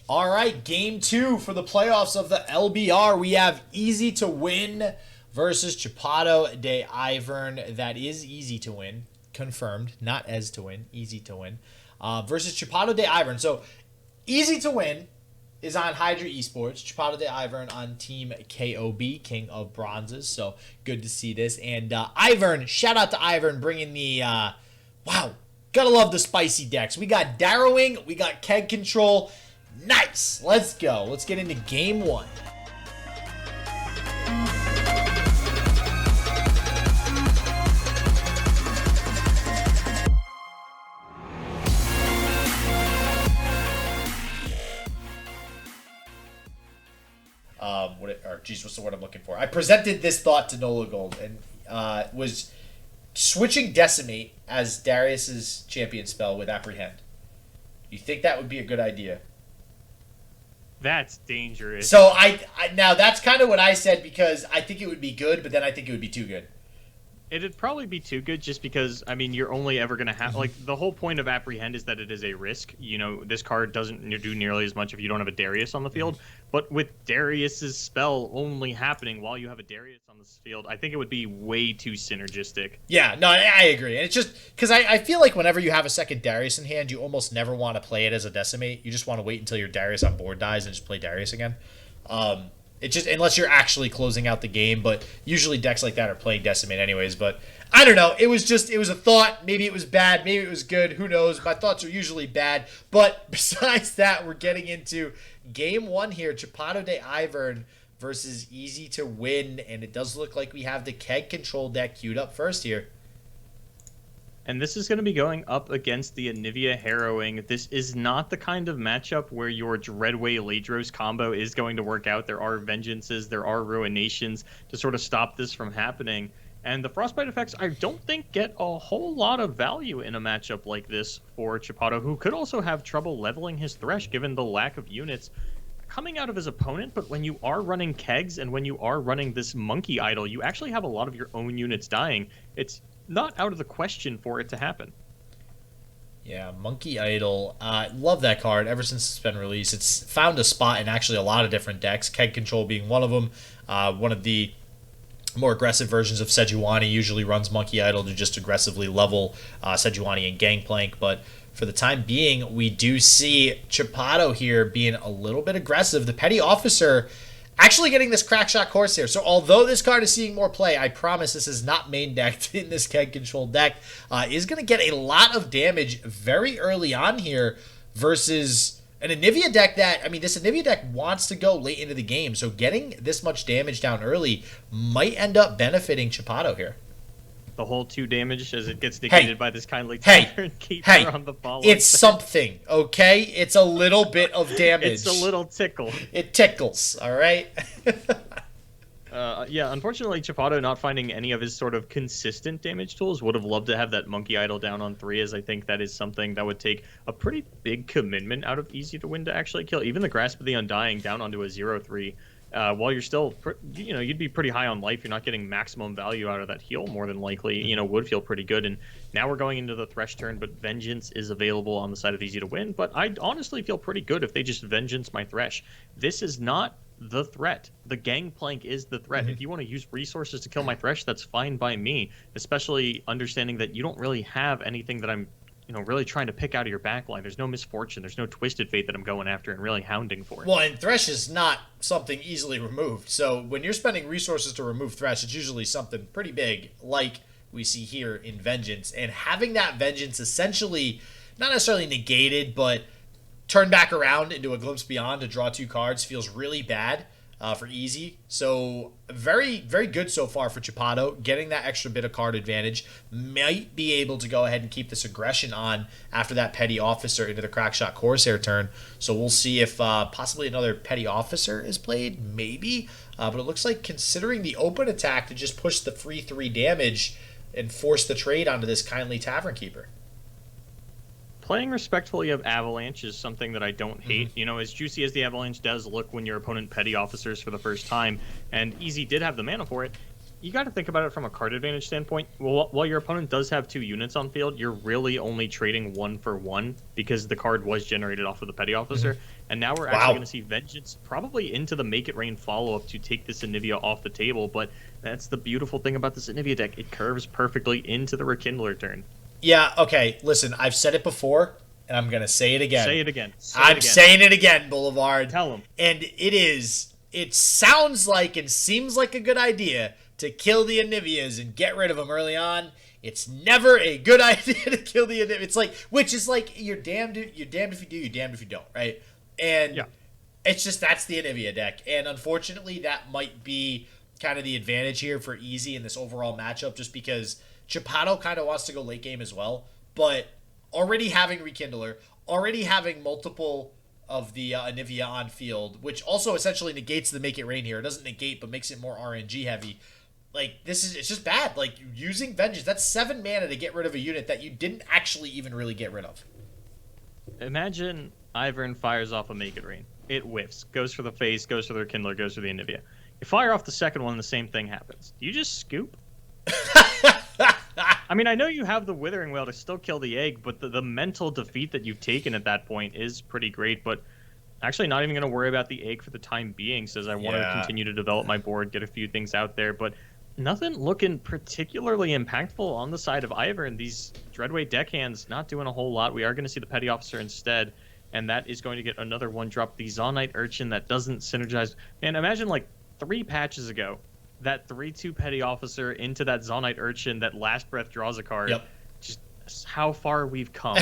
All right, game 2 for the playoffs of the LBR. We have Ez2Win versus Chapado de Ivern. That is Ez2Win, confirmed, not Ez2Win, Ez2Win, versus Chapado de Ivern. So Ez2Win is on Hydra eSports, Chapado de Ivern on Team KOB, King of Bronzes. So good to see this. And Ivern, shout out to Ivern, bringing the, wow, gotta love the spicy decks. We got Darrowing, we got Keg Control. Nice. Let's go. Let's get into game 1. What's the word I'm looking for? I presented this thought to Nola Gold and was switching Decimate as Darius's champion spell with Apprehend. You think that would be a good idea? That's dangerous. So I now that's kind of what I said, because I think it would be good, but then I think it would be too good. It'd probably be too good just because, I mean, you're only ever going to have, like, the whole point of Apprehend is that it is a risk. You know, this card doesn't do nearly as much if you don't have a Darius on the field. But with Darius's spell only happening while you have a Darius on this field, I think it would be way too synergistic. Yeah, no, I agree. And it's just, because I feel like whenever you have a second Darius in hand, you almost never want to play it as a Decimate. You just want to wait until your Darius on board dies and just play Darius again. It's just, unless you're actually closing out the game, but usually decks like that are playing Decimate anyways. But I don't know. It was a thought. Maybe it was bad. Maybe it was good. Who knows? My thoughts are usually bad. But besides that, we're getting into game 1 here. Chapado de Ivern versus Ez2Win. And it does look like we have the Keg Control deck queued up first here. And this is going to be going up against the Anivia Harrowing. This is not the kind of matchup where your Dreadway Ladros combo is going to work out. There are Vengeances, there are Ruinations to sort of stop this from happening. And the Frostbite effects, I don't think, get a whole lot of value in a matchup like this for Chapado, who could also have trouble leveling his Thresh given the lack of units coming out of his opponent. But when you are running Kegs and when you are running this Monkey Idol, you actually have a lot of your own units dying. It's not out of the question for it to happen. Yeah, Monkey Idol. Love that card ever since it's been released. It's found a spot in actually a lot of different decks, Keg Control being one of them. One of the more aggressive versions of Sejuani usually runs Monkey Idol to just aggressively level Sejuani and Gangplank, but for the time being, we do see Chapado here being a little bit aggressive. The Petty Officer actually getting this Crackshot Corsair. So although this card is seeing more play, I promise this is not main decked in this Keg Control deck. Is going to get a lot of damage very early on here versus an Anivia deck that, I mean, this Anivia deck wants to go late into the game. So getting this much damage down early might end up benefiting Chapado here. The whole 2 damage as it gets negated by this kindly Tavern Keeper on the follow. It's something, okay? It's a little bit of damage. It's a little tickle. It tickles, all right? Yeah, unfortunately, Chapado not finding any of his sort of consistent damage tools. Would have loved to have that Monkey Idol down on 3, as I think that is something that would take a pretty big commitment out of Ez2Win to actually kill. Even the Grasp of the Undying down onto a 0-3. While you're still, you know, you'd be pretty high on life. You're not getting maximum value out of that heal, more than likely. You know, would feel pretty good. And now we're going into the Thresh turn, but Vengeance is available on the side of Ez2Win. But I'd honestly feel pretty good if they just Vengeance my Thresh. This is not the threat. The Gangplank is the threat. If you want to use resources to kill my Thresh, that's fine by me. Especially understanding that you don't really have anything that I'm, you know, really trying to pick out of your backline. There's no Misfortune. There's no Twisted Fate that I'm going after and really hounding for. Well, and Thresh is not something easily removed. So when you're spending resources to remove Thresh, it's usually something pretty big, like we see here in Vengeance. And having that Vengeance essentially, not necessarily negated, but turned back around into a Glimpse Beyond to draw 2 cards feels really bad for Easy. So very, very good so far for Chapado. Getting that extra bit of card advantage, might be able to go ahead and keep this aggression on after that Petty Officer into the Crackshot Corsair turn. So we'll see if possibly another Petty Officer is played, maybe. But it looks like, considering the open attack to just push the free 3 damage and force the trade onto this kindly Tavern Keeper. Playing respectfully of Avalanche is something that I don't hate. You know, as juicy as the Avalanche does look when your opponent Petty Officers for the first time, and Easy did have the mana for it, you got to think about it from a card advantage standpoint. Well, while your opponent does have 2 units on field, you're really only trading 1 for 1 because the card was generated off of the Petty Officer. And now we're actually going to see Vengeance probably into the Make It Rain follow-up to take this Anivia off the table. But that's the beautiful thing about this Anivia deck. It curves perfectly into the Rekindler turn. Yeah, okay. Listen, I've said it before, and I'm going to say it again. Say it again. I'm saying it again, Boulevard. Tell them. And it sounds like and seems like a good idea to kill the Anivias and get rid of them early on. It's never a good idea to kill the Anivia. It's like, which is like, you're damned if you do, you're damned if you don't, right? And it's just, that's the Anivia deck. And unfortunately, that might be kind of the advantage here for Easy in this overall matchup, just because Chapado kind of wants to go late game as well. But already having Rekindler, already having multiple of the Anivia on field, which also essentially negates the Make It Rain here. It doesn't negate, but makes it more RNG heavy. Like, it's just bad. Like, using Vengeance, that's 7 mana to get rid of a unit that you didn't actually even really get rid of. Imagine Ivern fires off a Make It Rain. It whiffs, goes for the face, goes for the Rekindler, goes for the Anivia. You fire off the second one, the same thing happens. Do you just scoop? I mean, I know you have the Withering Wail to still kill the egg, but the mental defeat that you've taken at that point is pretty great. But actually not even going to worry about the egg for the time being, says I want to continue to develop my board, get a few things out there. But nothing looking particularly impactful on the side of Ivern. These Dreadway deckhands not doing a whole lot. We are going to see the Petty Officer instead, and that is going to get another 1-drop. The Zonite Urchin that doesn't synergize. Man, imagine like 3 patches ago, that 3/2 Petty Officer into that Zonite Urchin that last breath draws a card. Yep. Just how far we've come.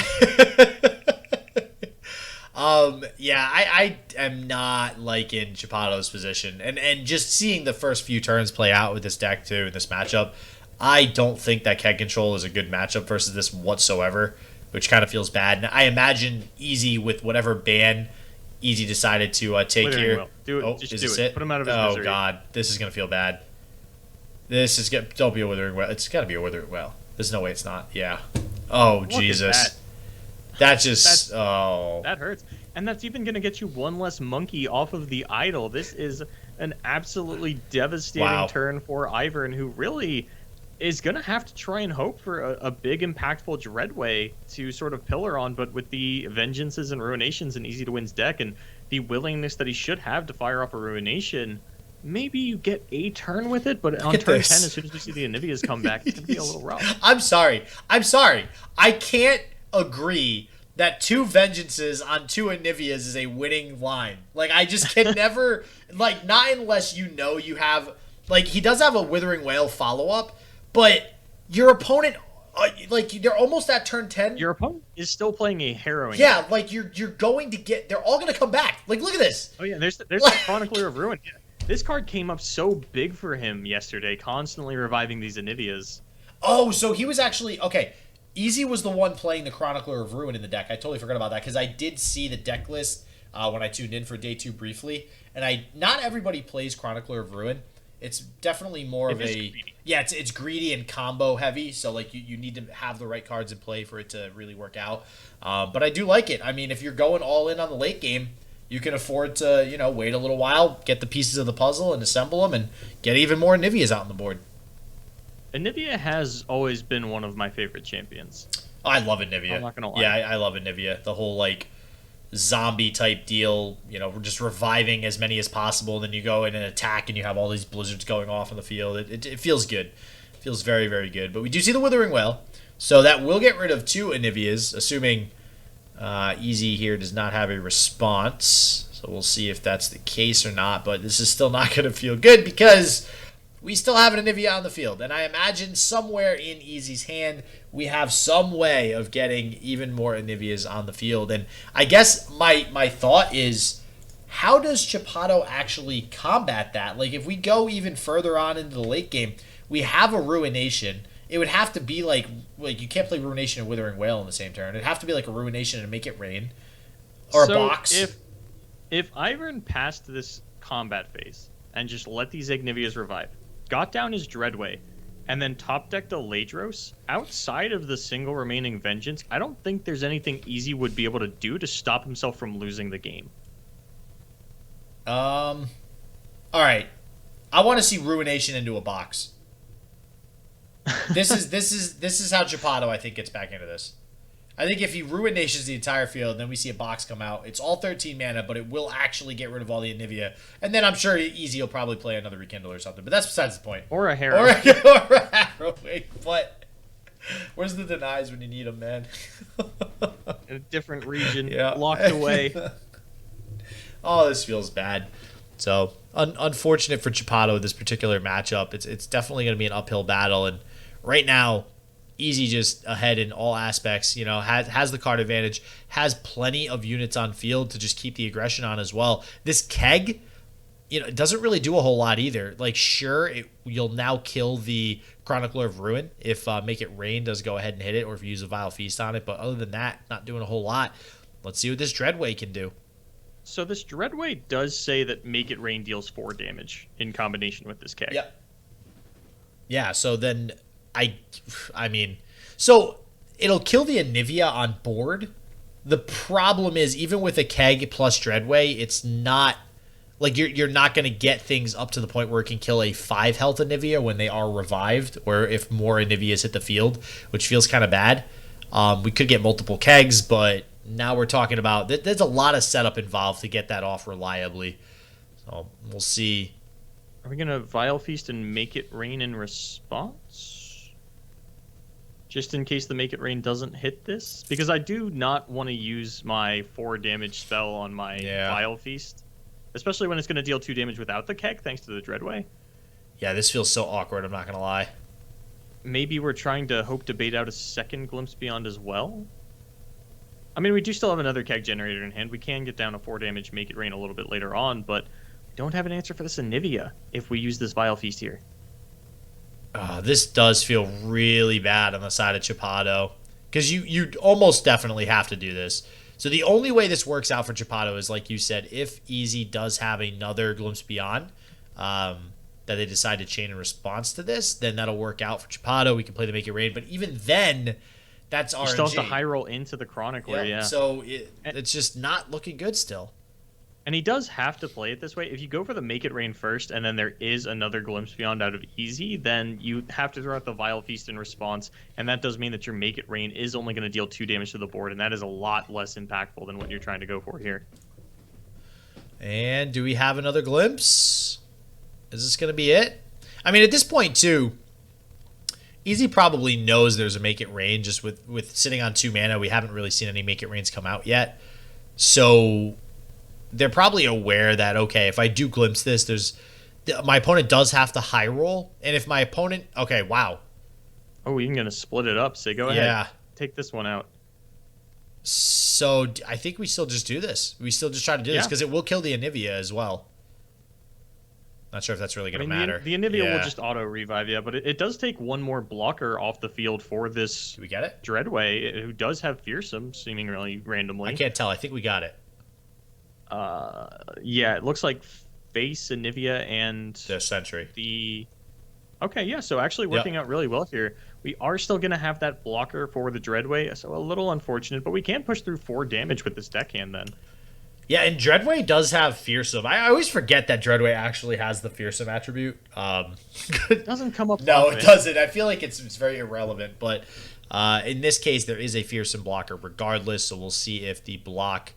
Yeah, I am not liking Chapado's position. And just seeing the first few turns play out with this deck, too, in this matchup, I don't think that Keg Control is a good matchup versus this whatsoever, which kind of feels bad. And I imagine Easy with whatever ban Easy decided to take here. Will. Do it. Oh, just is do this it. it? Put him out of his misery. Oh, God. This is going to feel bad. This is going to... Don't be a Withering Well. It's got to be a Withering Well. There's no way it's not. Yeah. Oh, Look Jesus. That just... That hurts. And that's even going to get you 1 less monkey off of the idol. This is an absolutely devastating turn for Ivern, who really is going to have to try and hope for a big, impactful Dreadway to sort of pillar on. But with the Vengeances and Ruinations in Easy to Win's deck and the willingness that he should have to fire off a Ruination, maybe you get a turn with it, but on turn 10, as soon as we see the Anivias come back, it's going to be a little rough. I'm sorry. I can't agree that 2 Vengeances on 2 Anivias is a winning line. Like, I just can never... Like, not unless you know you have... Like, he does have a Withering Wail follow-up, but your opponent... like, they're almost at turn 10. Your opponent is still playing a harrowing. Yeah, like, you're going to get... They're all going to come back. Like, look at this. Oh, yeah, there's the Chronicler of Ruin. This card came up so big for him yesterday, constantly reviving these Anivias. Oh, so he was actually... Okay, Easy was the one playing the Chronicler of Ruin in the deck. I totally forgot about that, because I did see the deck list when I tuned in for day 2 briefly, and not everybody plays Chronicler of Ruin. It's definitely more of a... Greedy. Yeah, it's greedy and combo heavy, so like you need to have the right cards in play for it to really work out. But I do like it. I mean, if you're going all in on the late game, you can afford to, wait a little while, get the pieces of the puzzle and assemble them, and get even more Anivias out on the board. Anivia has always been one of my favorite champions. Oh, I love Anivia. I'm not gonna lie. Yeah, I love Anivia. The whole, like, zombie type deal, just reviving as many as possible, and then you go in and attack, and you have all these blizzards going off on the field. It feels good. It feels very, very good. But we do see the Withering Wail, so that will get rid of 2 Anivias, assuming Easy here does not have a response. So we'll see if that's the case or not, but this is still not going to feel good, because... we still have an Anivia on the field, and I imagine somewhere in Easy's hand, we have some way of getting even more Anivias on the field. And I guess my thought is, how does Chapado actually combat that? Like, if we go even further on into the late game, we have a Ruination. It would have to be like you can't play Ruination and Withering Wail in the same turn. It'd have to be like a Ruination and Make It Rain. Or a box. If Ivern passed this combat phase and just let these Anivias revive, got down his Dreadway, and then top decked a Ladros, outside of the single remaining Vengeance, I don't think there's anything Easy would be able to do to stop himself from losing the game. Alright. I want to see Ruination into a box. This is how Chapado, I think, gets back into this. I think if he Ruinations the entire field, then we see a box come out. It's all 13 mana, but it will actually get rid of all the Anivia. And then I'm sure Easy will probably play another Rekindle or something. But that's besides the point. Or a Harrow. Or a Harrowing. But where's the denies when you need them, man? In a different region, yeah. locked away. Oh, this feels bad. So, unfortunate for Chapado, this particular matchup. It's definitely going to be an uphill battle. And right now, Easy just ahead in all aspects, has the card advantage, has plenty of units on field to just keep the aggression on as well. This Keg, it doesn't really do a whole lot either. Like, sure, you'll now kill the Chronicler of Ruin if Make It Rain does go ahead and hit it, or if you use a Vile Feast on it. But other than that, not doing a whole lot. Let's see what this Dreadway can do. So this Dreadway does say that Make It Rain deals 4 damage in combination with this Keg. Yep. Yeah, so then I mean, so it'll kill the Anivia on board. The problem is, even with a Keg plus Dreadway, it's not like you're not going to get things up to the point where it can kill a 5 health Anivia when they are revived, or if more Anivias hit the field, which feels kind of bad. We could get multiple Kegs, but now we're talking about there's a lot of setup involved to get that off reliably. So we'll see. Are we going to Vile Feast and Make It Rain in response? Just in case the Make It Rain doesn't hit this? Because I do not want to use my 4 damage spell on my Vile Feast. Especially when it's going to deal 2 damage without the Keg, thanks to the Dreadway. Yeah, this feels so awkward, I'm not going to lie. Maybe we're trying to hope to bait out a second Glimpse Beyond as well? I mean, we do still have another Keg generator in hand. We can get down to 4 damage, Make It Rain a little bit later on, but we don't have an answer for this Anivia if we use this Vile Feast here. This does feel really bad on the side of Chapado, because you almost definitely have to do this. So the only way this works out for Chapado is, like you said, if Easy does have another Glimpse Beyond that they decide to chain in response to this, then that'll work out for Chapado. We can play the Make It Rain, but even then, that's RNG. You still have to high roll into the Chronicler, yeah. So it's just not looking good still. And he does have to play it this way. If you go for the Make It Rain first, and then there is another Glimpse Beyond out of Easy, then you have to throw out the Vile Feast in response, and that does mean that your Make It Rain is only going to deal 2 damage to the board, and that is a lot less impactful than what you're trying to go for here. And do we have another Glimpse? Is this going to be it? I mean, at this point, too, Easy probably knows there's a Make It Rain. Just with sitting on 2 mana, we haven't really seen any Make It Rains come out yet. So they're probably aware that, okay, if I do glimpse this, my opponent does have to high roll. And if my opponent... Okay, wow. Oh, you're going to split it up. Say, go ahead. Take this one out. So I think we still just do this. We still just try to do this, because it will kill the Anivia as well. Not sure if that's really going to matter. The Anivia will just auto-revive, but it does take 1 more blocker off the field for this... Do we get it? Dreadway, who does have Fearsome, seemingly randomly. I can't tell. I think we got it. Yeah, it looks like Face, Anivia, and... The Sentry. Okay, yeah, so actually working out really well here. We are still going to have that blocker for the Dreadway, so a little unfortunate, but we can push through 4 damage with this deckhand then. Yeah, and Dreadway does have Fearsome. I always forget that Dreadway actually has the Fearsome attribute. It doesn't come up No, often. it doesn't. I feel like it's very irrelevant, but in this case, there is a Fearsome blocker regardless, so we'll see if the block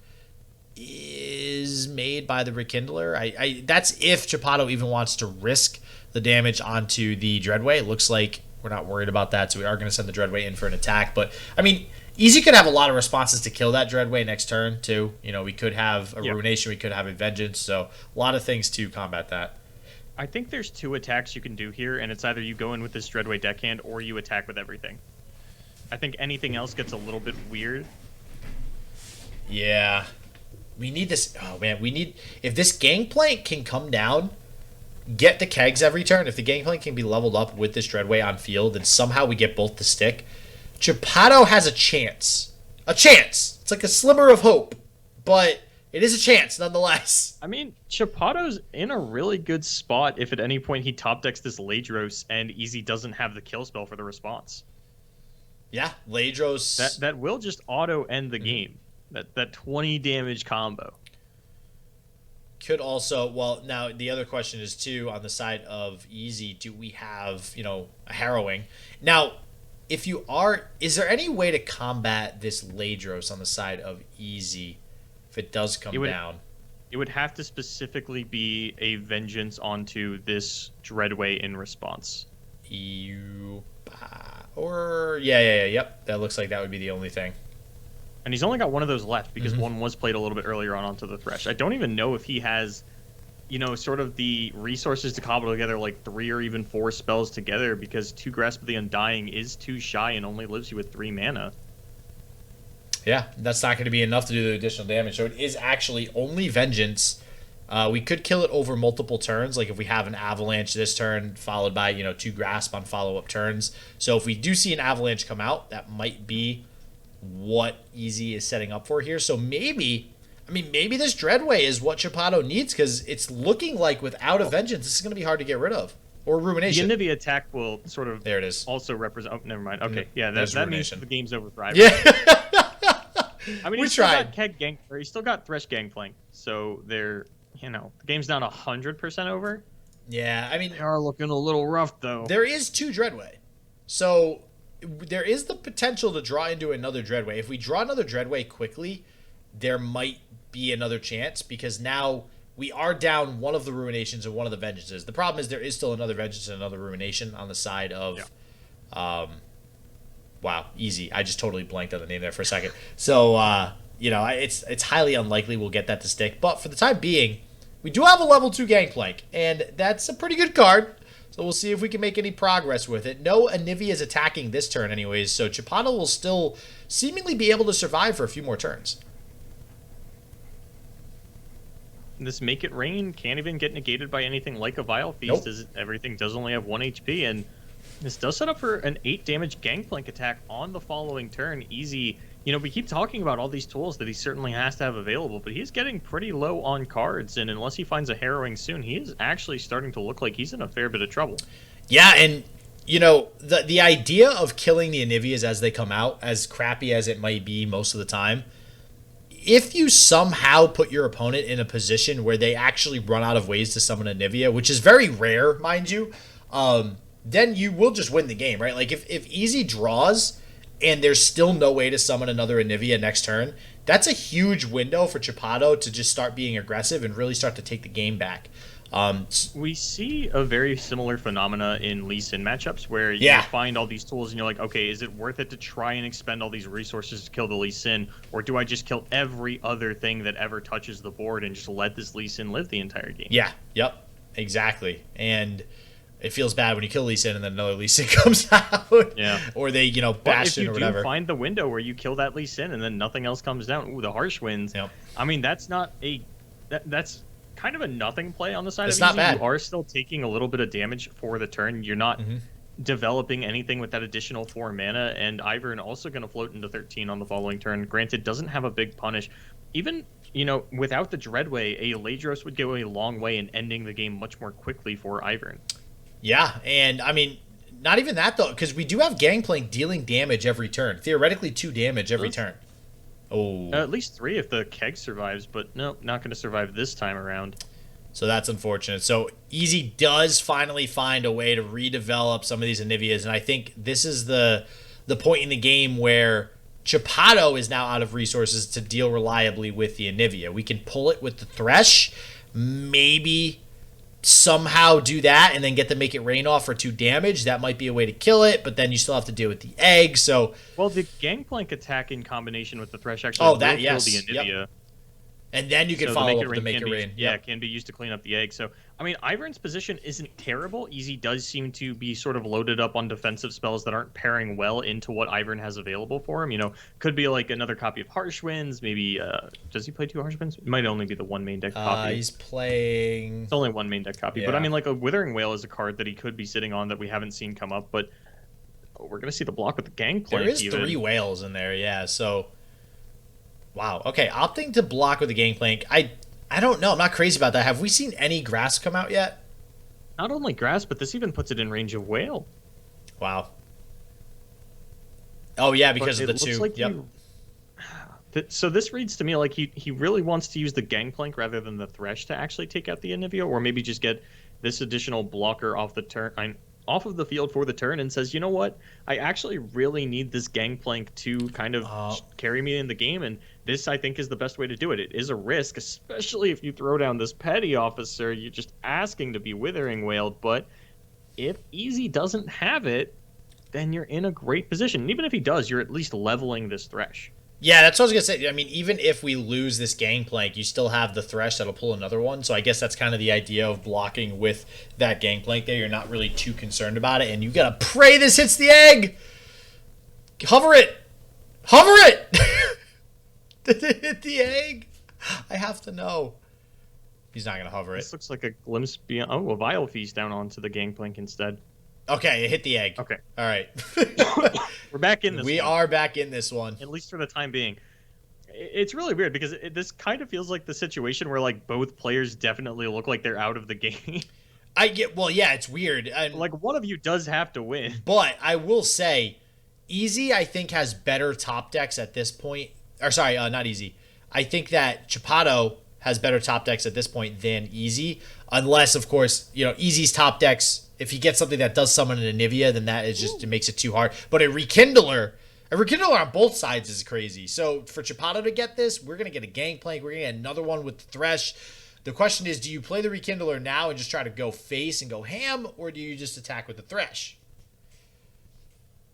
is made by the Rekindler. That's if Chapado even wants to risk the damage onto the Dreadway. It looks like we're not worried about that, so we are going to send the Dreadway in for an attack. But, I mean, Easy could have a lot of responses to kill that Dreadway next turn, too. We could have a Ruination, we could have a Vengeance, so a lot of things to combat that. I think there's 2 attacks you can do here, and it's either you go in with this Dreadway deckhand or you attack with everything. I think anything else gets a little bit weird. Yeah. We need this. Oh, man. We need. If this Gangplank can come down, get the Kegs every turn. If the Gangplank can be leveled up with this Dreadway on field, and somehow we get both to stick, Chapado has a chance. A chance. It's like a slimmer of hope. But it is a chance, nonetheless. I mean, Chapado's in a really good spot if at any point he top decks this Ladros and Easy doesn't have the kill spell for the response. Yeah, Ladros. That will just auto end the game. That 20 damage combo. Could also, well, now the other question is too, on the side of Easy, do we have, a Harrowing? Now, if you are, is there any way to combat this Ladros on the side of easy if it does come down? It would have to specifically be a vengeance onto this Dreadway in response. Yep. That looks like that would be the only thing. And he's only got one of those left because one was played a little bit earlier on onto the Thresh. I don't even know if he has, sort of the resources to cobble together like 3 or even 4 spells together, because 2 Grasp of the Undying is too shy and only lives you with 3 mana. Yeah, that's not going to be enough to do the additional damage. So it is actually only Vengeance. We could kill it over multiple turns, like if we have an Avalanche this turn, followed by, 2 Grasp on follow-up turns. So if we do see an Avalanche come out, that might be what Easy is setting up for here. So maybe this Dreadway is what Chapado needs, because it's looking like without a Vengeance, this is going to be hard to get rid of. Or Rumination. The Anivia attack will sort of there it is. Also represent... Oh, never mind. Okay, yeah, that means the game's over for Ivern. Yeah. I mean, we tried. He's still got Thresh Gangplank, so they're, the game's not 100% over. Yeah, I mean... They are looking a little rough, though. There is 2 Dreadway. So... there is the potential to draw into another Dreadway. If we draw another Dreadway quickly, there might be another chance, because now we are down one of the Ruinations and one of the Vengeances. The problem is there is still another Vengeance and another Ruination on the side of... wow, Easy. I just totally blanked on the name there for a second. So, it's highly unlikely we'll get that to stick. But for the time being, we do have a level 2 Gangplank, and that's a pretty good card. So we'll see if we can make any progress with it. No Anivia is attacking this turn anyways, so Chapado will still seemingly be able to survive for a few more turns. This Make It Rain can't even get negated by anything like a Vile Feast, as everything does only have 1 HP, and this does set up for an 8 damage Gangplank attack on the following turn. Easy. We keep talking about all these tools that he certainly has to have available, but he's getting pretty low on cards, and unless he finds a Harrowing soon, he is actually starting to look like he's in a fair bit of trouble. Yeah, and, the idea of killing the Anivias as they come out, as crappy as it might be most of the time, if you somehow put your opponent in a position where they actually run out of ways to summon Anivia, which is very rare, mind you, then you will just win the game, right? Like, if Easy draws and there's still no way to summon another Anivia next turn, that's a huge window for Chapado to just start being aggressive and really start to take the game back. We see a very similar phenomena in Lee Sin matchups where you find all these tools and you're like, okay, is it worth it to try and expend all these resources to kill the Lee Sin, or do I just kill every other thing that ever touches the board and just let this Lee Sin live the entire game? Yeah, yep, exactly. And it feels bad when you kill Lee Sin and then another Lee Sin comes out. Yeah. Or they, bash in or whatever. If you do find the window where you kill that Lee Sin and then nothing else comes down, the Harsh Winds. Yep. I mean, that's not a... That's kind of a nothing play on the side of Easy. Not bad. You are still taking a little bit of damage for the turn. You're not developing anything with that additional 4 mana, and Ivern also going to float into 13 on the following turn. Granted, doesn't have a big punish. Even, without the Dreadway, a Ladros would go a long way in ending the game much more quickly for Ivern. Yeah, and I mean, not even that though, because we do have Gangplank dealing damage every turn. Theoretically, 2 damage every turn. Oh, at least 3 if the Keg survives, but no, not going to survive this time around. So that's unfortunate. So Easy does finally find a way to redevelop some of these Anivias, and I think this is the point in the game where Chapado is now out of resources to deal reliably with the Anivia. We can pull it with the Thresh, maybe somehow do that and then get to Make It Rain off for 2 damage. That might be a way to kill it, but then you still have to deal with the egg. So the Gangplank attack in combination with the Thresh actually will kill the Anivia. Yep. And then you can follow up with the Make It Rain. Yeah, it can be used to clean up the egg. So, I mean, Ivern's position isn't terrible. Easy does seem to be sort of loaded up on defensive spells that aren't pairing well into what Ivern has available for him. Could be like another copy of Harsh Winds. Maybe, does he play 2 Harsh Winds? It might only be the 1 main deck copy. He's playing... It's only 1 main deck copy. Yeah. But, I mean, like a Withering Wail is a card that he could be sitting on that we haven't seen come up. But we're going to see the block with the Gangplank. There is 3 Whales in there, yeah. So... wow. Okay, opting to block with the Gangplank. I don't know. I'm not crazy about that. Have we seen any Grass come out yet? Not only Grass, but this even puts it in range of Whale. Wow. Oh, yeah, because of the 2. Like so this reads to me like he really wants to use the Gangplank rather than the Thresh to actually take out the Anivia, or maybe just get this additional blocker off the turn. off of the field for the turn and says, you know what, I actually really need this Gangplank to kind of carry me in the game, and this, I think, is the best way to do it. It is a risk, especially if you throw down this Petty Officer. You're just asking to be Withering Wailed, but if Easy doesn't have it, then you're in a great position. And even if he does, you're at least leveling this Thresh. Yeah, that's what I was going to say. I mean, even if we lose this Gangplank, you still have the Thresh that'll pull another one. So I guess that's kind of the idea of blocking with that Gangplank there. You're not really too concerned about it. And you got to pray this hits the egg. Hover it. Hover it. Did it hit the egg? I have to know. He's not going to hover it. This looks like a glimpse beyond... Oh, a Vile Feast down onto the Gangplank instead. Okay, it hit the egg. Okay. All right. We're back in this We are back in this one. At least for the time being. It's really weird because this kind of feels like the situation where like both players definitely look like they're out of the game. Well, yeah, it's weird. Like one of you does have to win. But I will say, Easy, I think, has better top decks at this point. Or sorry, not Easy. I think that Chapado has better top decks at this point than Easy. Unless, of course, Easy's top decks... If he gets something that does summon an Anivia, then that is just, it makes it too hard. But a Rekindler on both sides is crazy. So for Chapado to get this, we're going to get a Gangplank. We're going to get another one with the Thresh. The question is, do you play the Rekindler now and just try to go face and go ham, or do you just attack with the Thresh?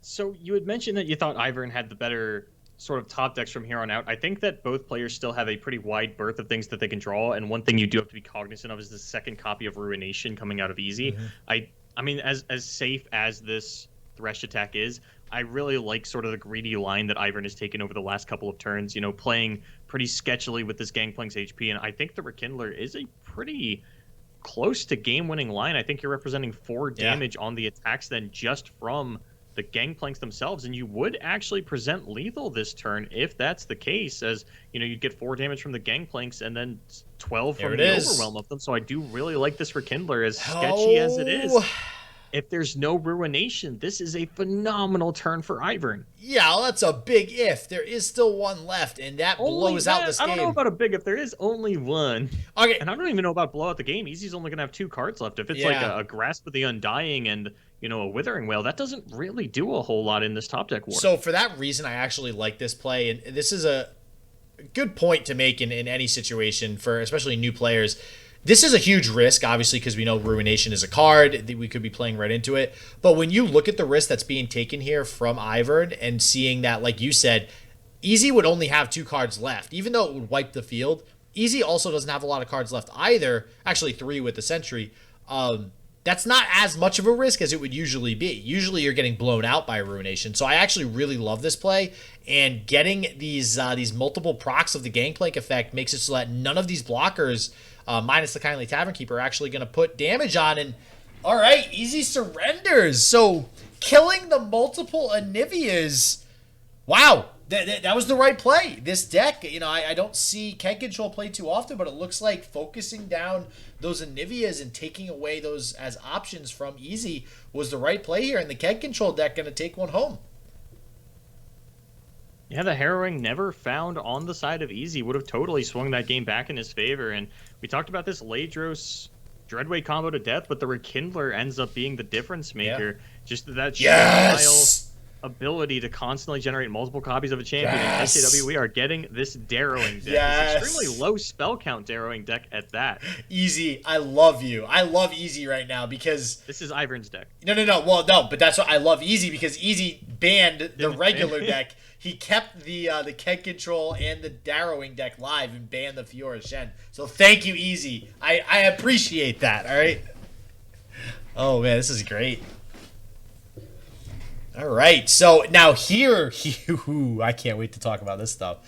So you had mentioned that you thought Ivern had the better sort of top decks from here on out. I think that both players still have a pretty wide berth of things that they can draw, and one thing you do have to be cognizant of is the second copy of Ruination coming out of Easy. Mm-hmm. I mean, as safe as this Thresh attack is, I really like sort of the greedy line that Ivern has taken over the last couple of turns, playing pretty sketchily with this Gangplank's HP, and I think the Rekindler is a pretty close to game-winning line. I think you're representing 4 damage on the attacks then just from the Gangplanks themselves, and you would actually present lethal this turn if that's the case, as you'd get 4 damage from the Gangplanks and then 12 from the overwhelm of them. So I do really like this Rekindler, as sketchy as it is. If there's no Ruination, this is a phenomenal turn for Ivern. Yeah, well, that's a big if. There is still one left, and that blows out this game. I don't know about a big if. There is only one. Okay. And I don't even know about blow out the game. Easy's only going to have 2 cards left. If it's like a Grasp of the Undying and a Withering Wail, that doesn't really do a whole lot in this top deck war. So for that reason, I actually like this play, and this is a good point to make in any situation for especially new players. This is a huge risk, obviously, because we know Ruination is a card that we could be playing right into it. But when you look at the risk that's being taken here from Ivern and seeing that, like you said, Easy would only have 2 cards left, even though it would wipe the field. Easy also doesn't have a lot of cards left either, actually 3 with the Sentry. That's not as much of a risk as it would usually be. Usually you're getting blown out by Ruination. So I actually really love this play, and getting these multiple procs of the Gangplank effect makes it so that none of these blockers, minus the Kindly Tavern Keeper, are actually going to put damage on. And all right, Easy surrenders. So killing the multiple Anivias, wow. That was the right play. This deck, I don't see Keg Control play too often, but it looks like focusing down those Anivias and taking away those as options from Easy was the right play here, and the Keg Control deck going to take one home. Yeah, the Harrowing never found on the side of Easy would have totally swung that game back in his favor, and we talked about this Ladros Dreadway combo to death, but the Rekindler ends up being the difference maker. Yeah. Just that style ability to constantly generate multiple copies of a champion. In SJW, we are getting this Darrowing deck. This extremely low spell count Darrowing deck at that. Easy, I love you. I love Easy right now because... This is Ivern's deck. No. Well, no, but that's what I love Easy, because Easy banned the regular deck. He kept the Keg Control and the Darrowing deck live and banned the Fiora Shen. So thank you, Easy. I appreciate that, all right? Oh, man, this is great. All right, so now here, I can't wait to talk about this stuff.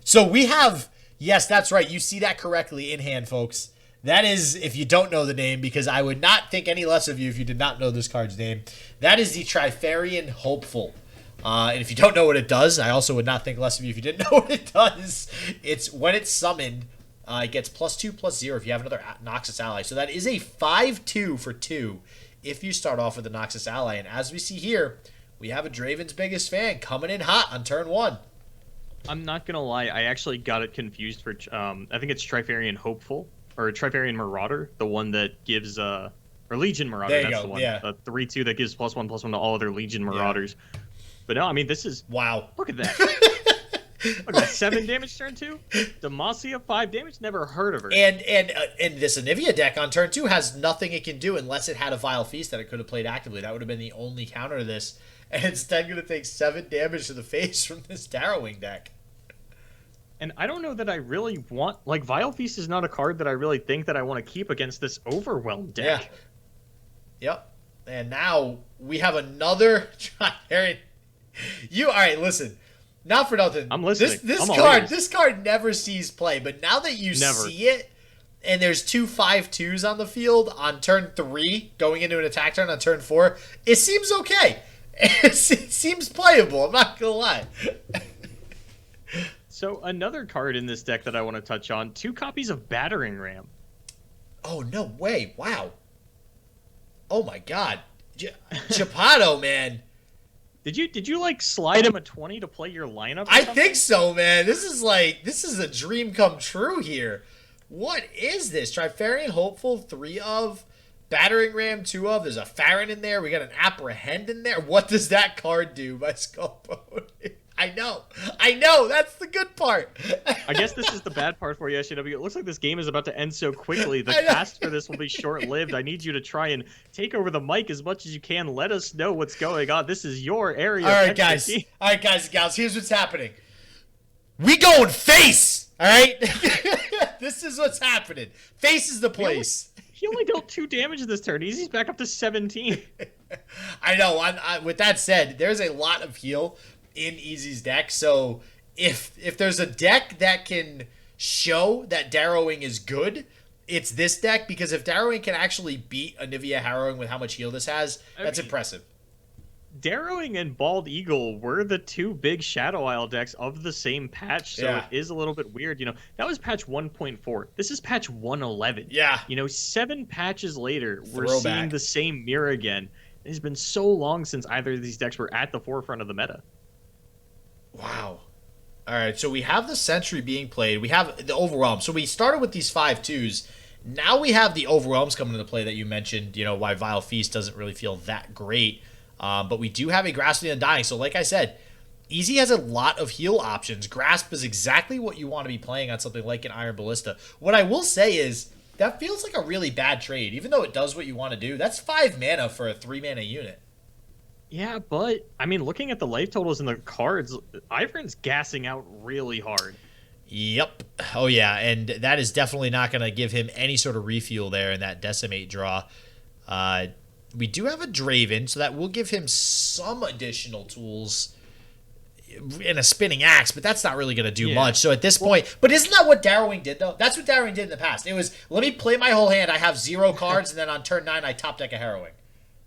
So we have, yes, that's right. You see that correctly in hand, folks. That is, if you don't know the name, because I would not think any less of you if you did not know this card's name. That is the Trifarian Hopeful. And if you don't know what it does, I also would not think less of you if you didn't know what it does. It's when it's summoned, it gets +2/+0 if you have another Noxus ally. So that is a 5/2 for 2 if you start off with a Noxus ally. And as we see here, we have a Draven's Biggest Fan coming in hot on turn 1. I'm not going to lie. I actually got it confused for, I think it's Trifarian Hopeful, or Trifarian Marauder, the one that gives or Legion Marauder. There you That's go, the one. yeah. The 3/2 that gives +1/+1 to all other Legion Marauders. But no, I mean, this is Wow. look at that. Look at that, 7 damage turn 2. Demacia 5 damage. Never heard of her. And this Anivia deck on turn 2 has nothing it can do unless it had a Vile Feast that it could have played actively. That would have been the only counter to this. And instead going to take 7 damage to the face from this Darrowing deck. And I don't know that I really want... Like, Vile Feast is not a card that I really think that I want to keep against this Overwhelm deck. Yeah. Yep. And now we have another... All right, listen. Not for nothing. I'm listening. This card never sees play, but now that you Never. see it, and there's 2 5/2s on the field on turn 3, going into an attack turn on turn 4, it seems okay. It seems playable, I'm not gonna lie. So another card in this deck that I want to touch on, 2 copies of Battering Ram. Oh, no way. Wow. Oh my god. Chapado, man. Did you like slide him a 20 to play your lineup? I think so, man. This is a dream come true here. What is this? Trifarian Hopeful, 3 of. Battering Ram, 2 of. There's a Farron in there. We got an Apprehend in there. What does that card do, my Sculpo? I know. That's the good part. I guess this is the bad part for you, SJW. It looks like this game is about to end so quickly. The cast for this will be short-lived. I need you to try and take over the mic as much as you can. Let us know what's going on. This is your area. All right, guys and gals. Here's what's happening. We going face. All right. This is what's happening. Face is the place. He only dealt 2 damage this turn. He's back up to 17. I know. With that said, there's a lot of heal in Easy's deck, so if there's a deck that can show that Darrowing is good, it's this deck, because if Darrowing can actually beat Anivia Harrowing with how much heal this has, that's impressive. Darrowing and Bald Eagle were the 2 big Shadow Isle decks of the same patch, so it is a little bit weird. You know, that was patch 1.4. This is patch 111. Yeah. You know, 7 patches later, we're seeing the same mirror again. It has been so long since either of these decks were at the forefront of the meta. Wow. All right, so we have the Sentry being played. We have the Overwhelm. So we started with these 5/2s. Now we have the Overwhelms coming into play that you mentioned, you know, why Vile Feast doesn't really feel that great. But we do have a Grasp of the Undying. So like I said, Easy has a lot of heal options. Grasp is exactly what you want to be playing on something like an Iron Ballista. What I will say is, that feels like a really bad trade. Even though it does what you want to do, that's 5 mana for a 3 mana unit. Yeah, but, I mean, looking at the life totals in the cards, Ivern's gassing out really hard. Yep. Oh, yeah, and that is definitely not going to give him any sort of refuel there in that Decimate draw. We do have a Draven, so that will give him some additional tools in a Spinning Axe, but that's not really going to do much. So at this point, but isn't that what Darrowing did, though? That's what Darrowing did in the past. It was, let me play my whole hand, I have 0 cards, and then on turn 9, I top deck a Harrowing.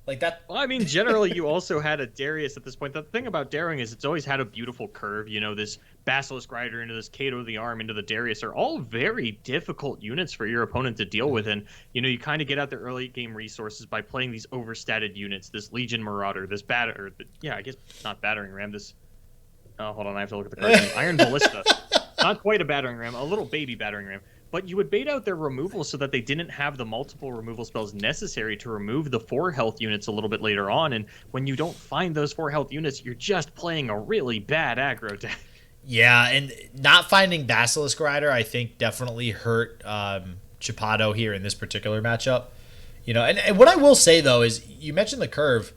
Like that. Well, I mean, generally, you also had a Darius at this point. The thing about Darrowing is it's always had a beautiful curve. You know, this Basilisk Rider into this Kato of the Arm into the Darius are all very difficult units for your opponent to deal with. And, you know, you kind of get out the early game resources by playing these overstated units, this Legion Marauder, this I guess not Battering Ram, this... Oh, hold on, I have to look at the card. Iron Ballista. Not quite a Battering Ram, a little baby Battering Ram. But you would bait out their removal so that they didn't have the multiple removal spells necessary to remove the 4 health units a little bit later on. And when you don't find those 4 health units, you're just playing a really bad aggro deck. Yeah, and not finding Basilisk Rider, I think, definitely hurt Chapado here in this particular matchup. You know, and what I will say, though, is you mentioned the curve.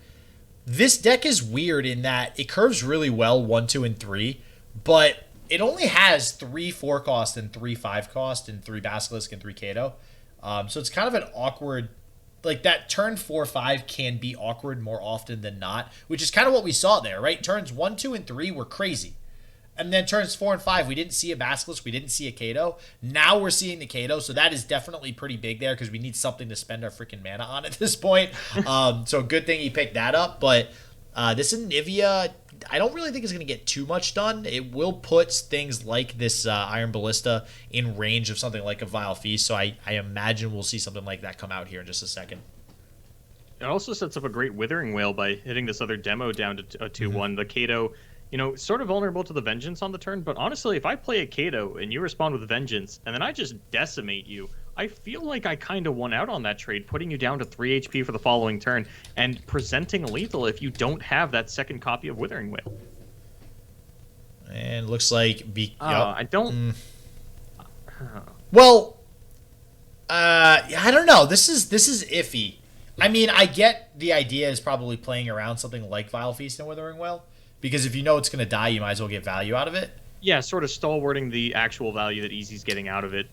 This deck is weird in that it curves really well 1, 2, and 3, but it only has 3 4 cost and 3 5 cost and 3 Basilisk and 3 Kato. So it's kind of an awkward, like that turn 4 5 can be awkward more often than not, which is kind of what we saw there, right? Turns 1, 2, and 3 were crazy. And then turns 4 and 5, we didn't see a Basilisk, we didn't see a Kato. Now we're seeing the Kato, so that is definitely pretty big there because we need something to spend our freaking mana on at this point. So good thing he picked that up. But this Anivia, I don't really think it's going to get too much done. It will put things like this Iron Ballista in range of something like a Vile Feast, so I imagine we'll see something like that come out here in just a second. It also sets up a great Withering Wail by hitting this other demo down to a 2-1. The Kato, you know, sort of vulnerable to the Vengeance on the turn, but honestly, if I play a Kato and you respond with Vengeance, and then I just decimate you, I feel like I kind of won out on that trade, putting you down to 3 HP for the following turn and presenting lethal if you don't have that second copy of Withering Wail. And looks like... I don't... Well, I don't know. This is iffy. I mean, I get the idea is probably playing around something like Vile Feast and Withering Wail, because if you know it's going to die, you might as well get value out of it. Yeah, sort of stalwarting the actual value that Easy's getting out of it.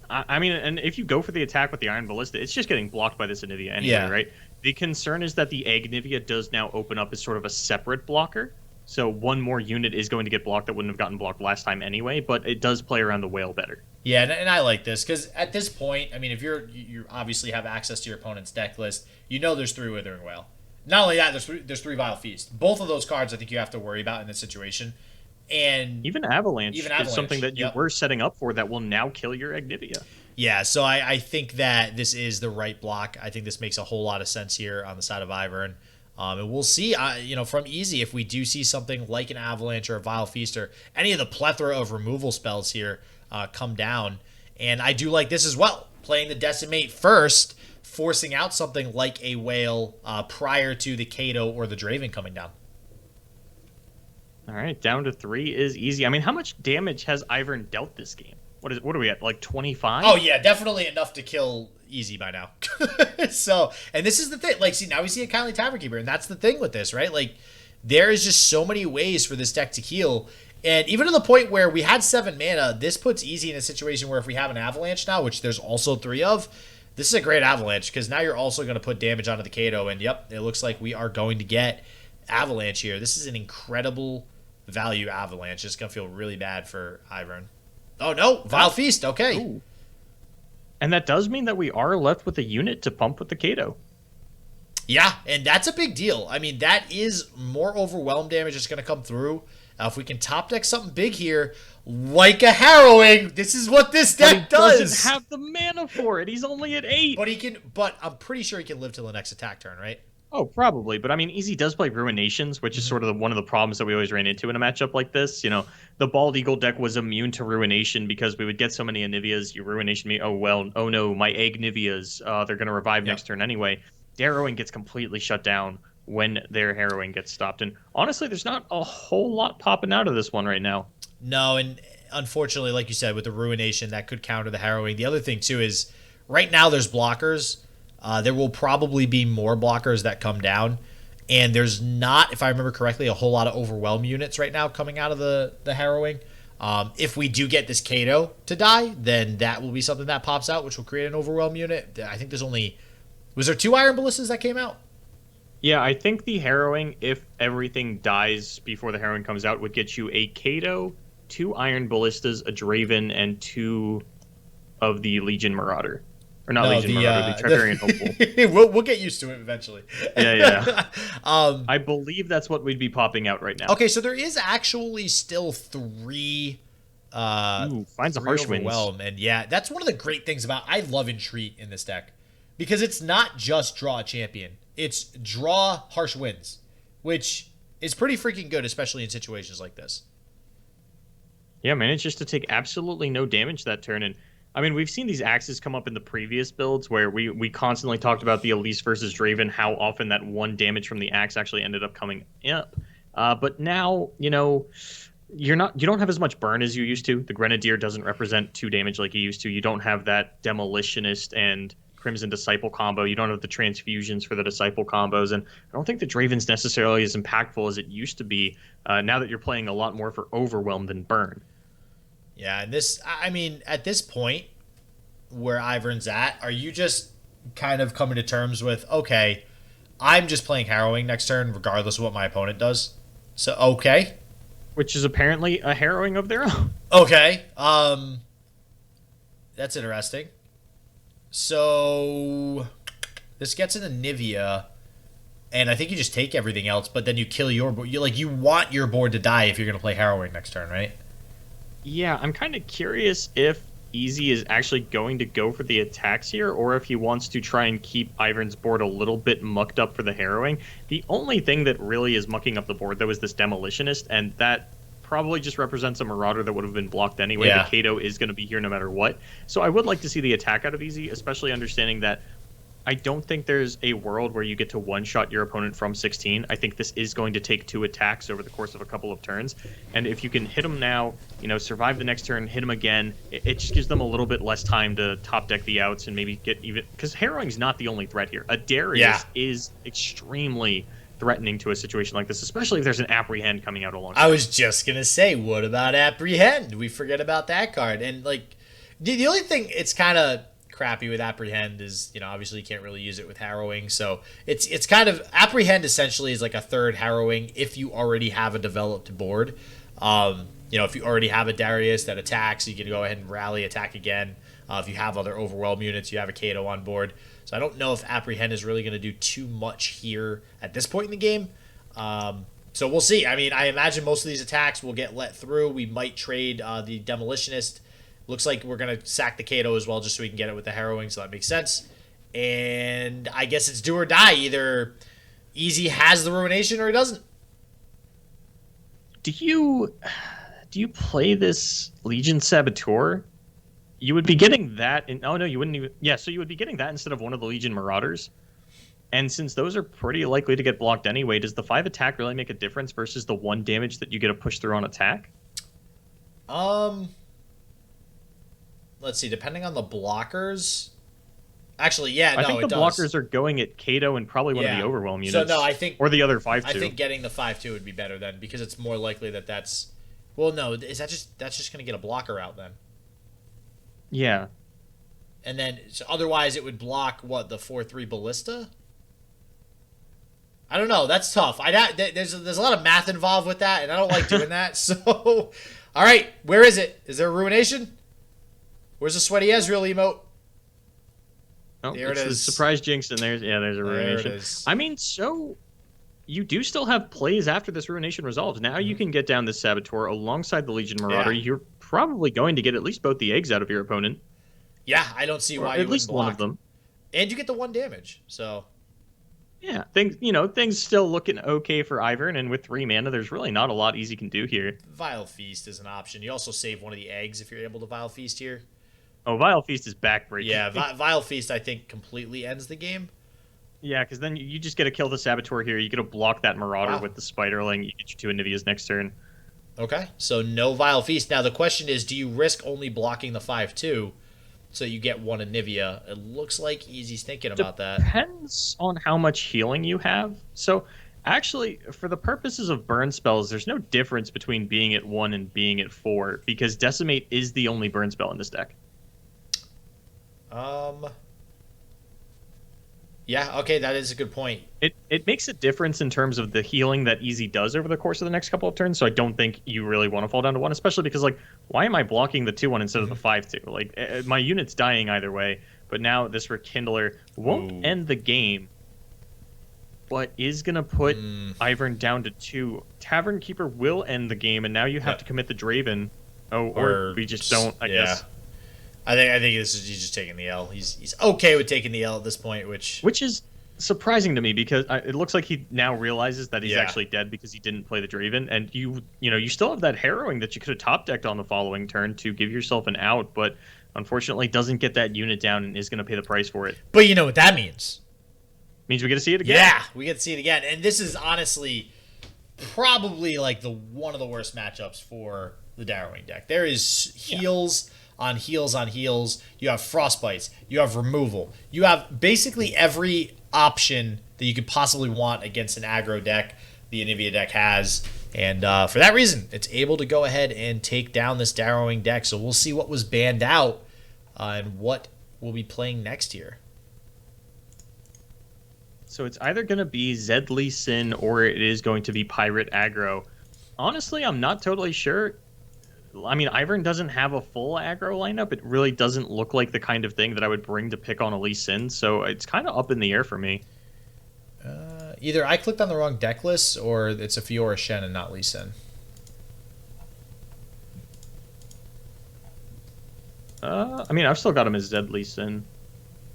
I mean, and if you go for the attack with the Iron Ballista, it's just getting blocked by this Anivia anyway, right? The concern is that the Agnivia does now open up as sort of a separate blocker. So one more unit is going to get blocked that wouldn't have gotten blocked last time anyway, but it does play around the whale better. Yeah, and I like this, because at this point, I mean, if you obviously have access to your opponent's deck list, you know there's 3 Withering Wail. Not only that, there's 3 Vile Feast. Both of those cards I think you have to worry about in this situation. And even Avalanche is something that you were setting up for that will now kill your Agnivia. Yeah, so I think that this is the right block. I think this makes a whole lot of sense here on the side of Ivern. And we'll see, from Easy, if we do see something like an Avalanche or a Vile Feast or any of the plethora of removal spells here come down. And I do like this as well, playing the Decimate first, forcing out something like a Whale prior to the Kato or the Draven coming down. All right, down to 3 is Easy. I mean, how much damage has Ivern dealt this game? What are we at, like 25? Oh, yeah, definitely enough to kill Easy by now. So, and this is the thing. Like, see, now we see a Kindly Tavern Keeper, and that's the thing with this, right? Like, there is just so many ways for this deck to heal. And even to the point where we had 7 mana, this puts Easy in a situation where if we have an Avalanche now, which there's also 3 of, this is a great Avalanche, because now you're also going to put damage onto the Kato, and yep, it looks like we are going to get Avalanche here. This is an incredible value Avalanche. It's going to feel really bad for Ivern. Oh, no, Vile Feast, okay. Ooh. And that does mean that we are left with a unit to pump with the Kato. Yeah, and that's a big deal. I mean, that is more overwhelm damage that's going to come through. If we can top deck something big here, like a Harrowing, this is what this deck does. He doesn't have the mana for it. He's only at 8. But I'm pretty sure he can live till the next attack turn, right? Oh, probably. But I mean, Easy does play Ruinations, which is sort of one of the problems that we always ran into in a matchup like this. You know, the Bald Eagle deck was immune to Ruination because we would get so many Anivias. You Ruination me. Oh, well. Oh, no. My Agnivias. They're going to revive next turn anyway. Darrowing gets completely shut down when their Harrowing gets stopped. And honestly, there's not a whole lot popping out of this one right now. No, and unfortunately, like you said, with the Ruination, that could counter the Harrowing. The other thing, too, is right now there's blockers. There will probably be more blockers that come down. And there's not, if I remember correctly, a whole lot of Overwhelm units right now coming out of the Harrowing. If we do get this Kato to die, then that will be something that pops out, which will create an Overwhelm unit. I think there's only... Was there 2 Iron Ballistas that came out? Yeah, I think the Harrowing, if everything dies before the Harrowing comes out, would get you a Kato, 2 Iron Ballistas, a Draven, and 2 of the Legion Marauder. Or not Legion Marauder, the Tribarian Hopeful. We'll get used to it eventually. Yeah. I believe that's what we'd be popping out right now. Okay, so there is actually still 3... finds a Harsh Winds. And yeah, that's one of the great things about... I love Entreat in this deck. Because it's not just draw a champion. It's draw Harsh Winds. Which is pretty freaking good, especially in situations like this. Yeah, managed just to take absolutely no damage that turn. And I mean, we've seen these axes come up in the previous builds where we constantly talked about the Elise versus Draven, how often that 1 damage from the axe actually ended up coming up. But now, you know, you don't have as much burn as you used to. The Grenadier doesn't represent 2 damage like you used to. You don't have that Demolitionist and Crimson Disciple combo. You don't have the transfusions for the Disciple combos. And I don't think the Draven's necessarily as impactful as it used to be now that you're playing a lot more for Overwhelm than burn. Yeah, and this, I mean, at this point where Ivern's at, are you just kind of coming to terms with, okay, I'm just playing Harrowing next turn regardless of what my opponent does? So, okay. Which is apparently a Harrowing of their own. Okay. That's interesting. So, this gets into Nivea, and I think you just take everything else, but then you kill your board. You want your board to die if you're going to play Harrowing next turn, right? Yeah, I'm kind of curious if Easy is actually going to go for the attacks here, or if he wants to try and keep Ivern's board a little bit mucked up for the Harrowing. The only thing that really is mucking up the board, though, is this Demolitionist, and that probably just represents a Marauder that would have been blocked anyway. Yeah. The Kato is going to be here no matter what. So I would like to see the attack out of Easy, especially understanding that I don't think there's a world where you get to one-shot your opponent from 16. I think this is going to take 2 attacks over the course of a couple of turns. And if you can hit them now, survive the next turn, hit them again, it just gives them a little bit less time to top deck the outs and maybe get even... Because Harrowing's not the only threat here. A Darius is extremely threatening to a situation like this, especially if there's an Apprehend coming out alongside. I was just going to say, what about Apprehend? We forget about that card. And, the only thing it's kind of crappy with Apprehend is, obviously you can't really use it with Harrowing. So it's kind of... Apprehend essentially is like a third Harrowing if you already have a developed board. If you already have a Darius that attacks, you can go ahead and rally, attack again. If you have other Overwhelm units, you have a Kato on board. So I don't know if Apprehend is really going to do too much here at this point in the game. So we'll see. I mean, I imagine most of these attacks will get let through. We might trade the Demolitionist. Looks like we're going to sack the Kato as well just so we can get it with the Harrowing, so that makes sense. And I guess it's do or die. Either Easy has the Ruination or he doesn't. Do you play this Legion Saboteur? You would be getting that in... Oh, no, you wouldn't even... Yeah, so you would be getting that instead of one of the Legion Marauders. And since those are pretty likely to get blocked anyway, does the 5 attack really make a difference versus the 1 damage that you get to push through on attack? Let's see, depending on the blockers... Actually, yeah, no, I think the does. blockers are going at Kato and probably one of the Overwhelm units. So, no, I think... Or the other 5-2. I think getting the 5-2 would be better then, because it's more likely that that's... Well, no, that's just going to get a blocker out then. Yeah. And then, so otherwise it would block, what, the 4-3 Ballista? I don't know, that's tough. There's a lot of math involved with that, and I don't like doing that, so... All right, where is it? Is there a Ruination? Where's the Sweaty Ezreal emote? Oh, there it is. The surprise jinx, and there's a Ruination. There it is. I mean, so you do still have plays after this Ruination resolves. Now you can get down this Saboteur alongside the Legion Marauder. Yeah. You're probably going to get at least both the eggs out of your opponent. Yeah, I don't see why you at least wouldn't block. one of them. And you get the 1 damage, so... Yeah, things still looking okay for Ivern, and with 3 mana, there's really not a lot Easy can do here. Vile Feast is an option. You also save one of the eggs if you're able to Vile Feast here. Oh, Vile Feast is backbreaking. Yeah, Vile Feast, I think, completely ends the game. Yeah, because then you just get to kill the Saboteur here. You get to block that Marauder with the Spiderling. You get your 2 Anivias next turn. Okay, so no Vile Feast. Now, the question is, do you risk only blocking the 5-2 so you get 1 Anivia? It looks like Easy's thinking about that. Depends on how much healing you have. So, actually, for the purposes of burn spells, there's no difference between being at 1 and being at 4, because Decimate is the only burn spell in this deck. Yeah, okay, that is a good point. It makes a difference in terms of the healing that Easy does over the course of the next couple of turns, so I don't think you really want to fall down to 1, especially because, why am I blocking the 2-1 instead of the 5-2? My unit's dying either way, but now this Rekindler won't end the game, but is going to put Ivern down to 2. Tavern Keeper will end the game, and now you have to commit the Draven. Oh, or we just don't, I guess. I think he's just taking the L. He's okay with taking the L at this point, which is surprising to me because it looks like he now realizes that he's actually dead because he didn't play the Draven, and you still have that Harrowing that you could have top decked on the following turn to give yourself an out, but unfortunately doesn't get that unit down and is going to pay the price for it. But you know what that means? Means we get to see it again. Yeah, we get to see it again, and this is honestly probably one of the worst matchups for the Darrowing deck. There is heals. On heals on heals. You have Frostbites. You have removal. You have basically every option that you could possibly want against an aggro deck the Anivia deck has. And for that reason, it's able to go ahead and take down this Darrowing deck. So we'll see what was banned out and what we'll be playing next here. So it's either going to be Zed Lee Sin or it is going to be Pirate aggro. Honestly, I'm not totally sure. I mean, Ivern doesn't have a full aggro lineup. It really doesn't look like the kind of thing that I would bring to pick on a Lee Sin, so it's kind of up in the air for me. Either I clicked on the wrong deck list, or it's a Fiora Shen and not Lee Sin. I mean, I've still got him as Zed Lee Sin.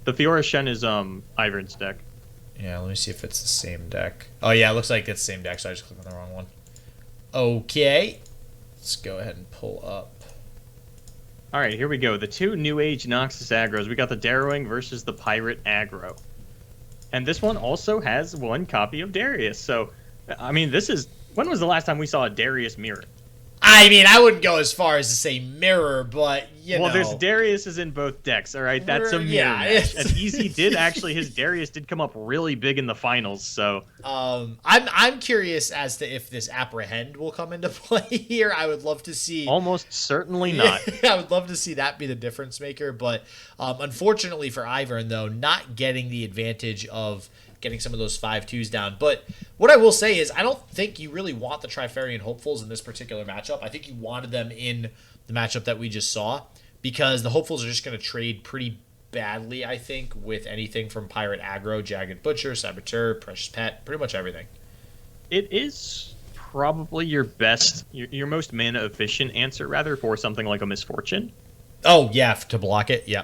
The Fiora Shen is Ivern's deck. Yeah, let me see if it's the same deck. Oh yeah, it looks like it's the same deck, so I just clicked on the wrong one. Okay. Let's go ahead and pull up. All right, here we go. The two New Age Noxus aggros. We got the Darrowing versus the Pirate aggro. And this one also has one copy of Darius. So, I mean, this is... When was the last time we saw a Darius mirror? I mean, I wouldn't go as far as to say mirror, but, you know. Well, there's Darius in both decks, all right? That's a mirror match. And Easy did actually... His Darius did come up really big in the finals, so... I'm curious as to if this Apprehend will come into play here. I would love to see... Almost certainly not. I would love to see that be the difference maker, but unfortunately for Ivern, though, not getting the advantage of getting some of those 5-2s down. But what I will say is I don't think you really want the Trifarian Hopefuls in this particular matchup. I think you wanted them in the matchup that we just saw because the Hopefuls are just going to trade pretty badly, I think, with anything from Pirate Aggro, Jagged Butcher, Saboteur, Precious Pet, pretty much everything. It is probably your best, your most mana efficient answer, rather, for something like a Misfortune. Oh, yeah, to block it, yeah.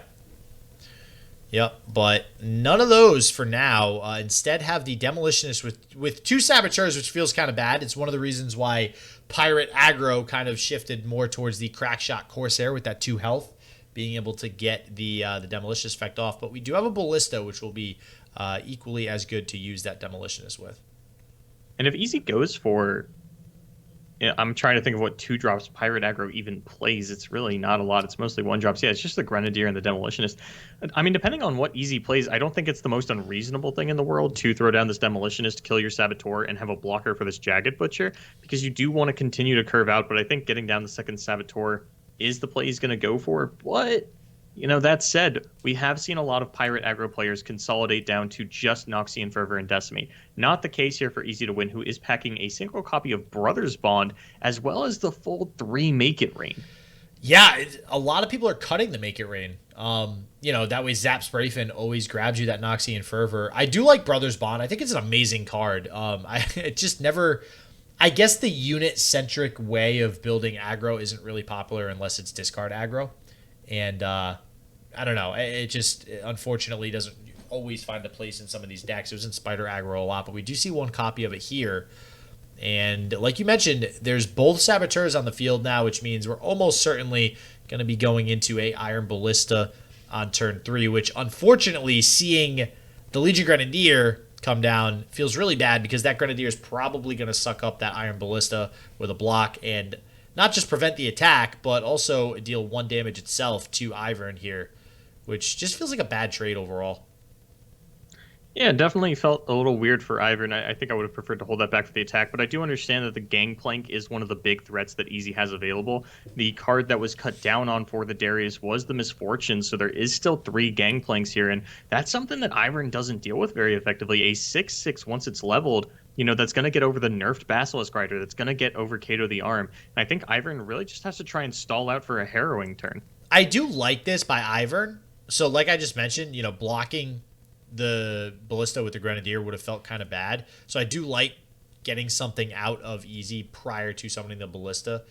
Yep, but none of those for now. Instead, have the Demolitionist with two Saboteurs, which feels kind of bad. It's one of the reasons why Pirate Aggro kind of shifted more towards the Crackshot Corsair with that 2 health, being able to get the Demolitionist effect off. But we do have a Ballista, which will be equally as good to use that Demolitionist with. And if Easy goes for... Yeah, I'm trying to think of what 2-drops Pirate Aggro even plays. It's really not a lot. It's mostly 1-drops. Yeah, it's just the Grenadier and the Demolitionist. I mean, depending on what Easy plays, I don't think it's the most unreasonable thing in the world to throw down this Demolitionist, kill your Saboteur, and have a blocker for this Jagged Butcher, because you do want to continue to curve out, but I think getting down the second Saboteur is the play he's going to go for. But, you know, that said, we have seen a lot of Pirate Aggro players consolidate down to just Noxian Fervor and Decimate. Not the case here for Easy to Win, who is packing a single copy of Brothers Bond, as well as the full 3 Make It Rain. Yeah, a lot of people are cutting the Make It Rain. You know, that way Zap Sprayfin always grabs you that Noxian Fervor. I do like Brothers Bond. I think it's an amazing card. It just never... I guess the unit-centric way of building aggro isn't really popular unless it's discard aggro. And, I don't know. It just, unfortunately, doesn't always find a place in some of these decks. It was in Spider aggro a lot, but we do see one copy of it here. And like you mentioned, there's both Saboteurs on the field now, which means we're almost certainly going to be going into a Iron Ballista on turn 3, which, unfortunately, seeing the Legion Grenadier come down feels really bad because that Grenadier is probably going to suck up that Iron Ballista with a block and not just prevent the attack, but also deal 1 damage itself to Ivern here, which just feels like a bad trade overall. Yeah, definitely felt a little weird for Ivern. I think I would have preferred to hold that back for the attack, but I do understand that the Gangplank is one of the big threats that Easy has available. The card that was cut down on for the Darius was the Misfortune, so there is still 3 Gangplanks here, and that's something that Ivern doesn't deal with very effectively. A 6/6, once it's leveled, you know, that's going to get over the nerfed Basilisk Rider, that's going to get over Kato the Arm, and I think Ivern really just has to try and stall out for a Harrowing turn. I do like this by Ivern. So like I just mentioned, you know, blocking the Ballista with the Grenadier would have felt kind of bad. So I do like getting something out of Easy prior to summoning the Ballista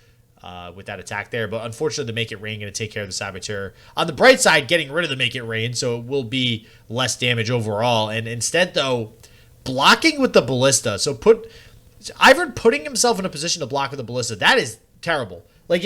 with that attack there. But unfortunately, the Make It Rain going to take care of the Saboteur. On the bright side, getting rid of the Make It Rain, so it will be less damage overall. And instead, though, blocking with the Ballista. So Ivern putting himself in a position to block with the Ballista, that is terrible. Like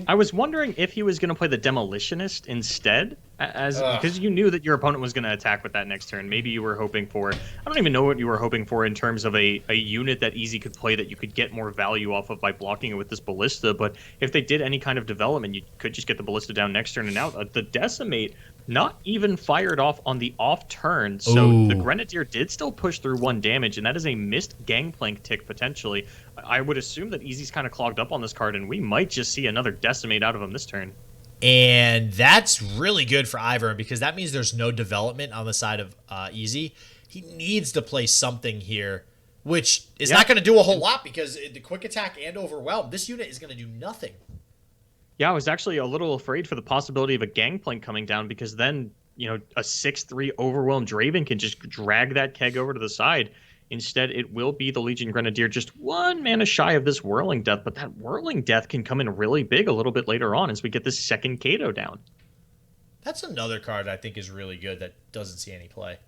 I was wondering if he was going to play the Demolitionist instead, because you knew that your opponent was going to attack with that next turn. Maybe you were hoping for... I don't even know what you were hoping for in terms of a unit that Easy could play that you could get more value off of by blocking it with this Ballista, but if they did any kind of development, you could just get the Ballista down next turn and out. The Decimate not even fired off on the off turn, so the Grenadier did still push through 1 damage, and that is a missed Gangplank tick potentially. I would assume that Easy's kind of clogged up on this card, and we might just see another Decimate out of him this turn. And that's really good for Ivern because that means there's no development on the side of Easy. He needs to play something here, which is not going to do a whole lot because the Quick Attack and Overwhelm, this unit is going to do nothing. Yeah, I was actually a little afraid for the possibility of a Gangplank coming down because then, you know, a 6/3 Overwhelmed Draven can just drag that keg over to the side. Instead, it will be the Legion Grenadier just 1 mana shy of this Whirling Death, but that Whirling Death can come in really big a little bit later on as we get this second Kato down. That's another card I think is really good that doesn't see any play.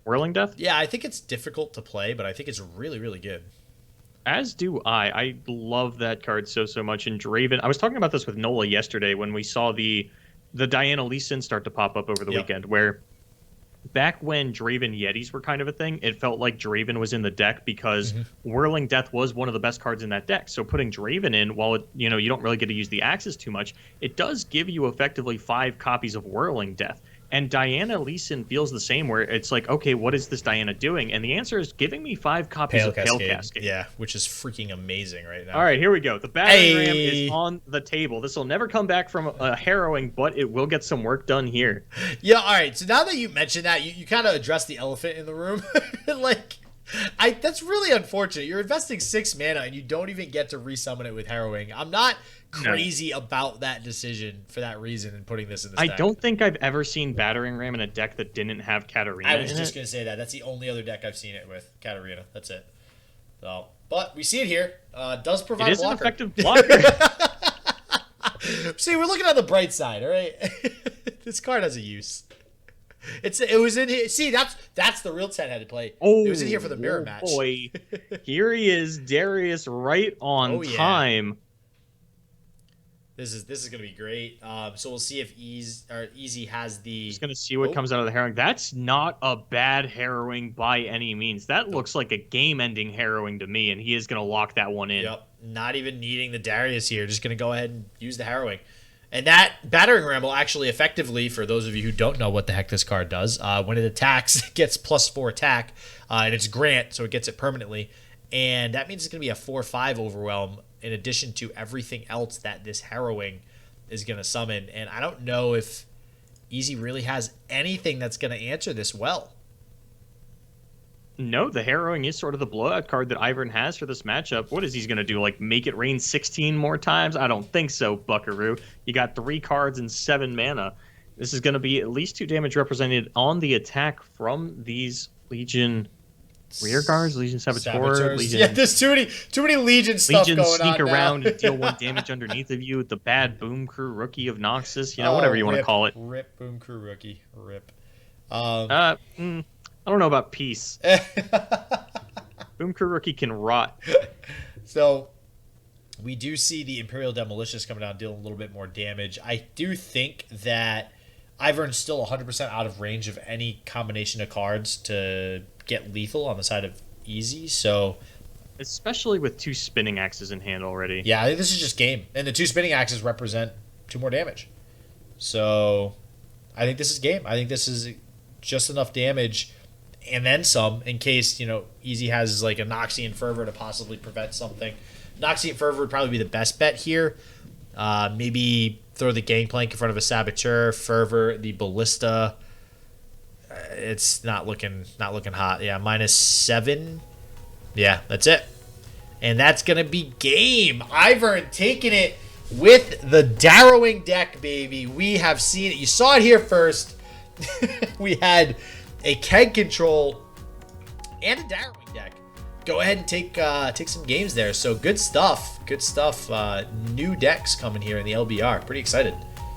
Whirling Death? Yeah, I think it's difficult to play, but I think it's really, really good. As do I. I love that card so much. And Draven, I was talking about this with Nola yesterday when we saw the Diana Lee Sin start to pop up over the weekend, where back when Draven Yetis were kind of a thing, it felt like Draven was in the deck because Whirling Death was one of the best cards in that deck. So putting Draven in, while it, you don't really get to use the axes too much, it does give you effectively 5 copies of Whirling Death. And Diana Lee Sin feels the same, where it's like, okay, what is this Diana doing? And the answer is giving me 5 copies of Pale Cascade. Yeah, which is freaking amazing right now. All right, here we go. The Battering Ram is on the table. This will never come back from a harrowing, but it will get some work done here. Yeah, all right. So now that you mentioned that, you kind of addressed the elephant in the room. That's really unfortunate. You're investing 6 mana and you don't even get to resummon it with Harrowing. I'm not crazy about that decision for that reason and putting this in the deck. I don't think I've ever seen Battering Ram in a deck that didn't have Katarina. I was just going to say that. That's the only other deck I've seen it with, Katarina. That's it. So, but we see it here. Does provide a blocker. It is an effective blocker. See, we're looking on the bright side, all right? This card has a use. It was in here. See, that's the real 10-headed play. It was in here for the mirror match. Boy, here he is, Darius, right on time. This is gonna be great. So we'll see if Easy has the. Just gonna see what comes out of the harrowing. That's not a bad harrowing by any means. That looks like a game-ending harrowing to me, and he is gonna lock that one in. Yep. Not even needing the Darius here. Just gonna go ahead and use the harrowing. And that Battering Ram will actually effectively, for those of you who don't know what the heck this card does, when it attacks, it gets +4 attack, and it's Grant, so it gets it permanently. And that means it's going to be a 4/5 Overwhelm in addition to everything else that this Harrowing is going to summon. And I don't know if Easy really has anything that's going to answer this well. No, the Harrowing is sort of the blowout card that Ivern has for this matchup. What is he going to do? Like, make it rain 16 more times? I don't think so, Buckaroo. You got 3 cards and 7 mana. This is going to be at least 2 damage represented on the attack from these Legion rear guards, Legion Saboteurs. Legion... Yeah, there's too many Legion stuff going on sneak now. around and deal 1 damage underneath of you. The bad Boom Crew Rookie of Noxus. Whatever you want to call it. Rip Boom Crew Rookie. Rip. I don't know about peace. Boom Crew Rookie can rot. So, we do see the Imperial Demolitious coming down, dealing a little bit more damage. I do think that Ivern's still 100% out of range of any combination of cards to get lethal on the side of Easy, so... Especially with 2 Spinning Axes in hand already. Yeah, I think this is just game. And the 2 Spinning Axes represent 2 more damage. So, I think this is game. I think this is just enough damage and then some in case, Easy has like a Noxian Fervor to possibly prevent something. Noxian Fervor would probably be the best bet here. Maybe throw the Gangplank in front of a Saboteur, Fervor, the Ballista. It's not looking hot. Yeah, -7. Yeah, that's it. And that's going to be game. Ivern taking it with the Darrowing deck, baby. We have seen it. You saw it here first. We had a Keg Control and a Darrowing deck. Go ahead and take some games there. So good stuff. Good stuff. New decks coming here in the LBR. Pretty excited.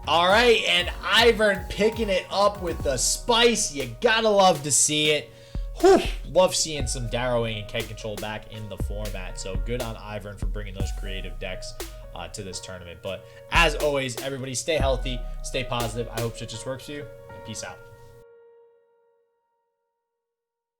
All right, and Ivern picking it up with the spice. You gotta love to see it. Whew, love seeing some Darrowing and Keg Control back in the format. So good on Ivern for bringing those creative decks to this tournament. But as always, everybody stay healthy, stay positive. I hope shit just works for you, and peace out.